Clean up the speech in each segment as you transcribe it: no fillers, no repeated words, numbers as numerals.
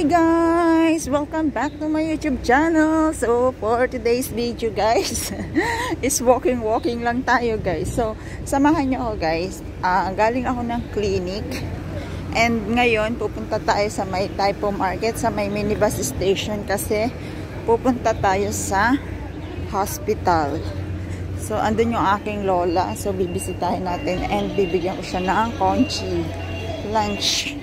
Hi guys! Welcome back to my YouTube channel. So for today's video guys is walking lang tayo guys. So samahan nyo ako guys. Galing ako ng clinic. And ngayon pupunta tayo sa may Taipo Market, sa may minibus station kasi pupunta tayo sa hospital. So andun yung aking lola. So bibisitahin natin and bibigyan ko siya ng conchi lunch.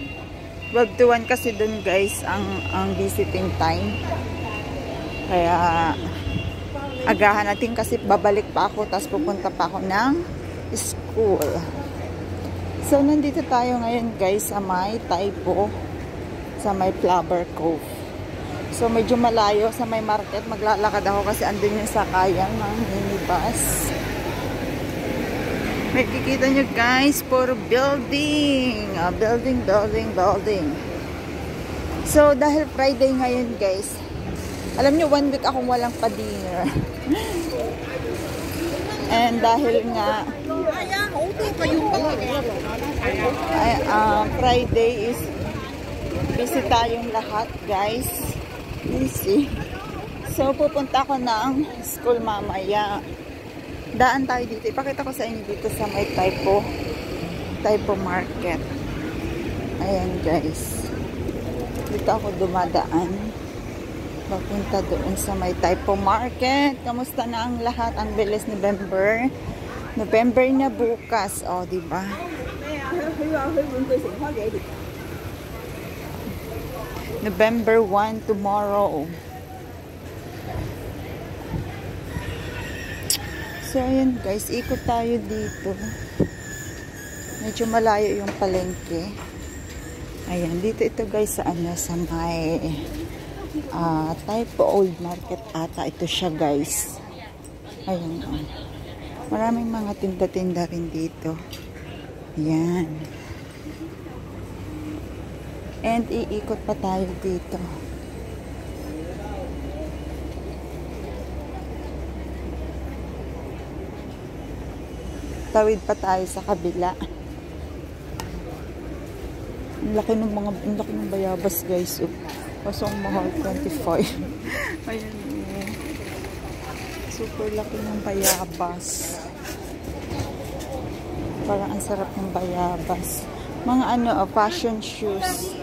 12 to 1 kasi dun guys ang visiting time. Kaya agahan natin kasi babalik pa ako tapos pupunta pa ako ng school. So nandito tayo ngayon guys sa may Taipo, sa may Flower Cove. So medyo malayo sa may market, maglalakad ako kasi andun yung sakayan ng minibus. Makikita nyo guys, puro building. Building. So, dahil Friday ngayon guys, alam nyo, 1 week akong walang pa-dinner. And dahil nga, Friday is busy tayong lahat guys. Busy. So, pupunta ako ng school mamaya. Daan tayo dito. Ipakita ko sa inyo dito sa may Taipo Market. Ayan guys. Dito ako dumadaan. Papunta doon sa may Taipo Market. Kamusta na ang lahat? Ang bilis November. November na bukas. O, diba? November 1 tomorrow. So, ayan guys, ikot tayo dito. Medyo malayo yung palengke. Ayan, dito ito guys sa sa may Taipo Old Market ata. Ito siya guys. Ayan. Maraming mga tinda-tinda rin dito. Ayan. And iikot pa tayo dito. Tawid pa tayo sa kabila. Ang laki ng bayabas guys. Kaso ang mahal 25. Ayan. Super laki ng bayabas. Parang ang sarap ng bayabas. Mga fashion shoes.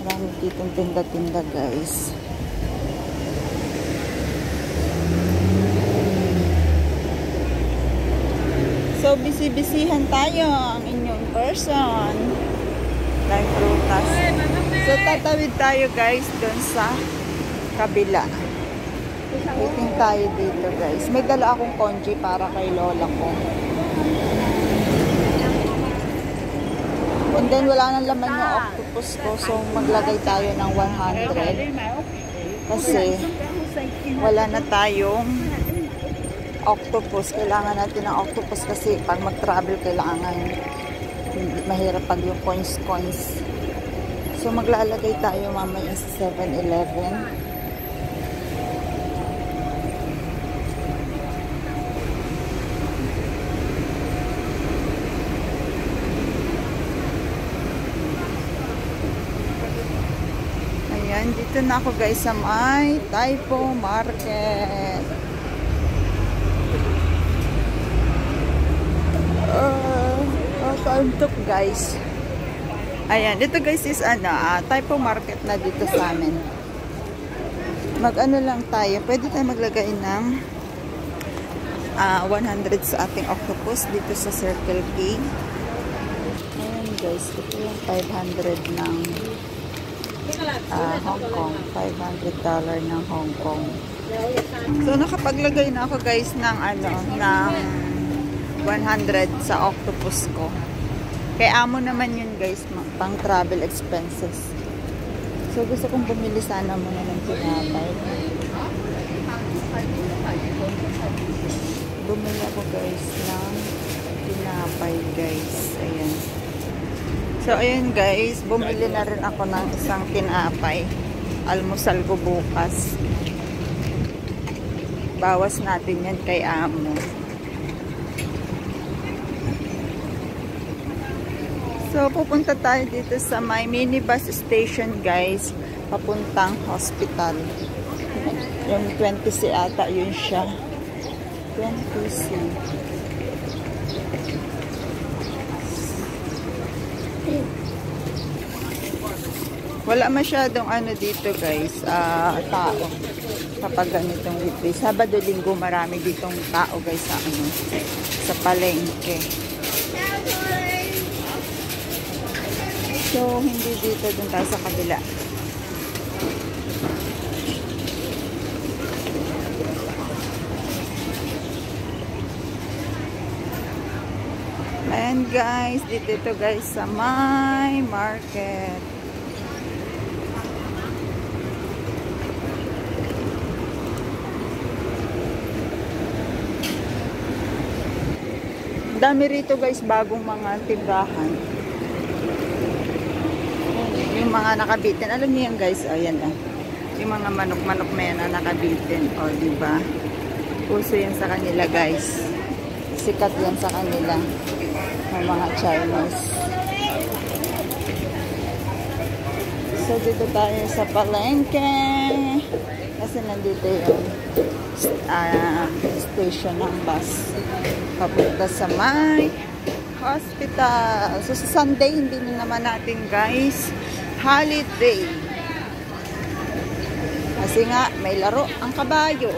Marami ditong tinda-tinda guys. So, busy-busyhan tayo ang inyong person. Like prutas. So, tatawid tayo guys doon sa kabila. Waiting tayo dito guys. May dala akong congee para kay lola ko. And then, wala nang laman yung octopus ko. So, maglagay tayo ng 100. Kasi, wala na tayong octopus. Kailangan natin ng octopus kasi pag mag-travel kailangan mahirap pag yung coins. So maglalagay tayo mamaya sa 7-Eleven. Ayan, dito na ako guys sa may Taipo Market. Antok guys. Ayan, dito guys is Taipo Market na dito sa amin. Mag-ano lang tayo. Pwede tayo maglagay ng 100 sa ating octopus dito sa Circle K. Ayan guys, ito yung 500 ng Hong Kong. $500 ng Hong Kong. So nakapaglagay na ako guys ng ng 100 sa octopus ko. Kay amo naman yun guys, pang travel expenses. So gusto kong bumili sana muna ng tinapay. Bumili ako guys ng tinapay guys. Ayan. So ayan guys, bumili na rin ako ng isang tinapay. Almusal ko bukas. Bawas natin yan kay amo. So, pupunta tayo dito sa may minibus station, guys. papuntang hospital. Yung 20C ata, yun siya. 20C. Wala masyadong ano dito guys, tao. Kapag ganitong weekday. Sabado, Linggo, marami ditong tao guys sa ano, sa palengke. So, hindi dito, dun tayo sa kabila. Ayan guys, dito guys sa my market. Dami rito guys, bagong mga tindahan. Yung mga nakabitin. Alam niyo yan guys, ayan yung mga manok-manok na yan na nakabitin. O, diba? Puso yan sa kanila guys. Sikat yan sa kanila. Ng mga Chinese. So, dito tayo sa palengke. Kasi nandito yung station ng bus. Papunta sa may hospital. So, sa Sunday, hindi na naman natin guys holiday. Kasi nga, may laro ang kabayo.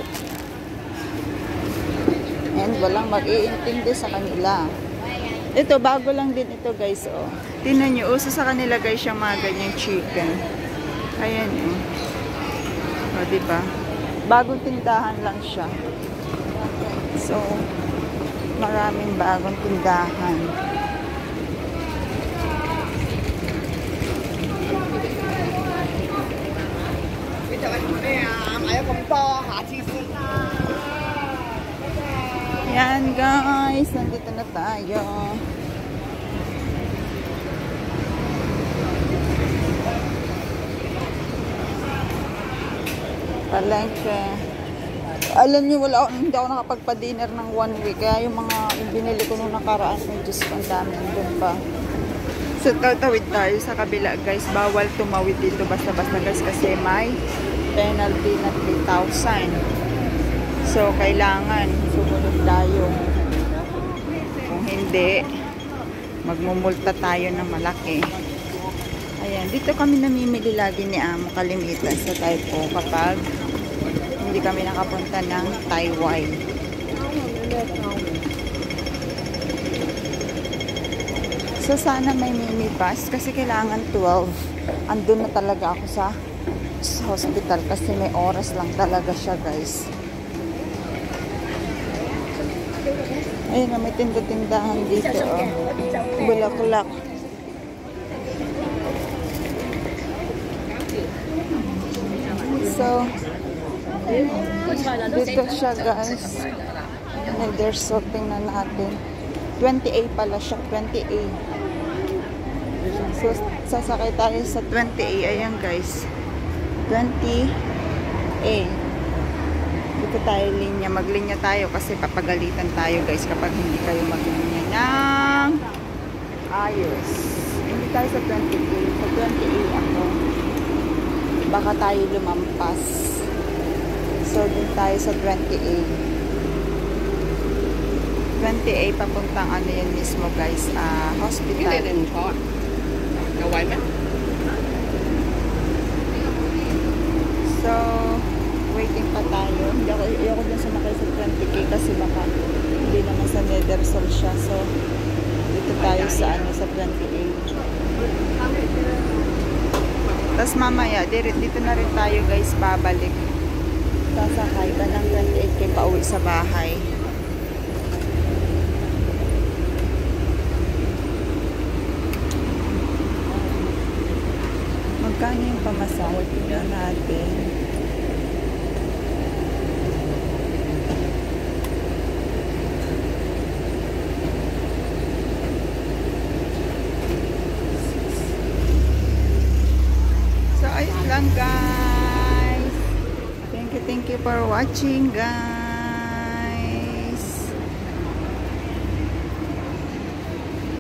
And walang mag-iintindi sa kanila. Ito, bago lang din ito guys. Oh. Tingnan nyo, uso sa kanila guys yung mga ganyang chicken. Ayan yun. O, diba? Bagong tindahan lang siya. So, maraming bagong tindahan. Yan guys, nandito na tayo. Palengke. Alam niyo, hindi ako nakapagpa-dinner ng 1 week. Kaya yung binili ko nung nakaraan, yung Diyos ko, ang dami doon pa. So, tatawid tayo sa kabila guys. Bawal tumawid dito basta-basta guys kasi may penalty na 3,000. So, kailangan sumunod tayo. Kung hindi, magmumulta tayo ng malaki. Ayan, dito kami namimili lagi ni Amo kalimitan sa Taipo kapag hindi kami nakapunta ng Taiwan. So, sana may minibus kasi kailangan 12. Andun na talaga ako sa hospital kasi may oras lang talaga siya guys. Ayun na, may tinda-tindahan dito. Oh. Bulaklak. So, dito siya guys. There's something na natin. 20A pala siya. 20A. So, sasakay tayo sa 20A. Ayan guys. 20A. Dito tayo linya. Maglinya tayo kasi papagalitan tayo guys kapag hindi kayo maglinya ng ayos. Hindi tayo sa 20A. Sa 20A ako. Baka tayo lumampas. So, din tayo sa 20A. 20A papuntang ano yun mismo guys. Hospital. So, waiting pa tayo. Hindi ako dun sumakay sa 20K kasi baka hindi naman sa Nedersol siya. So, dito tayo sa ano sa 20A. Tapos mamaya, dito na rin tayo guys babalik. Sasakay ka ng 28K pa uwi sa bahay. Magkano yung pamasahe? Tingnan natin. So, ayun lang guys. Thank you for watching guys.